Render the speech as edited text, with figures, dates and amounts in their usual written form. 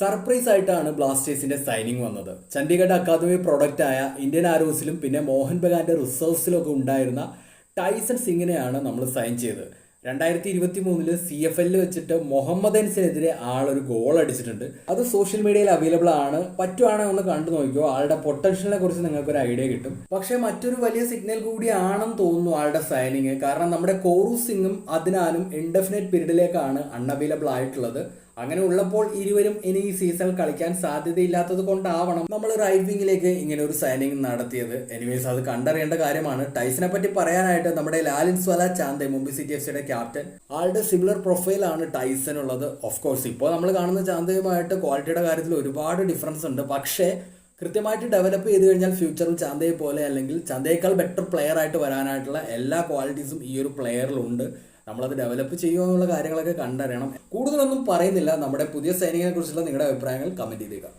Surprise ആയിട്ടാണ് ബ്ലാസ്റ്റേഴ്സിന്റെ signing വന്നത്. ചണ്ഡീഗഡ് അക്കാദമി പ്രൊഡക്റ്റ് ആയ ഇന്ത്യൻ ആരോസിലും പിന്നെ മോഹൻ ബഗാന്റെ റിസർവ്സിലും ഒക്കെ ഉണ്ടായിരുന്ന ടൈസൺ സിംഗിനെയാണ് നമ്മൾ സൈൻ ചെയ്തത്. 2023 CFL വെച്ചിട്ട് മുഹമ്മദൻസിനെതിരെ ആളൊരു ഗോൾ അടിച്ചിട്ടുണ്ട്. അത് സോഷ്യൽ മീഡിയയിൽ അവൈലബിൾ ആണ്. പറ്റുവാണെങ്കിൽ ഒന്ന് കണ്ടു നോക്കിയോ. ആളുടെ പൊട്ടൻഷ്യലിനെ കുറിച്ച് നിങ്ങൾക്ക് ഒരു ഐഡിയ കിട്ടും. പക്ഷെ മറ്റൊരു വലിയ സിഗ്നൽ കൂടിയാണെന്ന് തോന്നുന്നു ആളുടെ സൈനിങ്. കാരണം നമ്മുടെ കോറു സിംഗും അദ്നാനും ഇൻഡെഫിനറ്റ് പീരീഡിലേക്കാണ് അൺഅവൈലബിൾ ആയിട്ടുള്ളത്. അങ്ങനെ ഉള്ളപ്പോൾ ഇരുവരും ഇനി ഈ സീസൺ കളിക്കാൻ സാധ്യതയില്ലാത്തത് കൊണ്ടാവണം നമ്മൾ റൈറ്റ് വിങ്ങിലേക്ക് ഇങ്ങനെ ഒരു സൈനിങ് നടത്തിയത്. എനിവേസ് അത് കണ്ടറിയേണ്ട കാര്യമാണ്. ടൈസനെ പറ്റി പറയാനായിട്ട് നമ്മുടെ ലാലിൻസ്വാല ചാന്തെ, മുംബൈ സിറ്റി FC ക്യാപ്റ്റൻ, ആളുടെ സിമിലർ പ്രൊഫൈലാണ് ടൈസൺ ഉള്ളത്. ഓഫ് കോഴ്സ് ഇപ്പോൾ നമ്മൾ കാണുന്ന ചാന്തയുമായിട്ട് ക്വാളിറ്റിയുടെ കാര്യത്തിൽ ഒരുപാട് ഡിഫറൻസ് ഉണ്ട്. പക്ഷേ കൃത്യമായിട്ട് ഡെവലപ്പ് ചെയ്ത് കഴിഞ്ഞാൽ ഫ്യൂച്ചറിൽ ചാന്തയെ പോലെ അല്ലെങ്കിൽ ചാന്തയേക്കാൾ ബെറ്റർ പ്ലെയർ ആയിട്ട് വരാനായിട്ടുള്ള എല്ലാ ക്വാളിറ്റീസും ഈ ഒരു പ്ലെയറിലുണ്ട്. നമ്മളത് ഡെവലപ്പ് ചെയ്യുമോ എന്നുള്ള കാര്യങ്ങളൊക്കെ കണ്ടറിയണം. കൂടുതലൊന്നും പറയുന്നില്ല. നമ്മുടെ പുതിയ സൈനികനെ കുറിച്ചുള്ള നിങ്ങളുടെ അഭിപ്രായങ്ങൾ കമന്റ് ചെയ്തേക്കാം.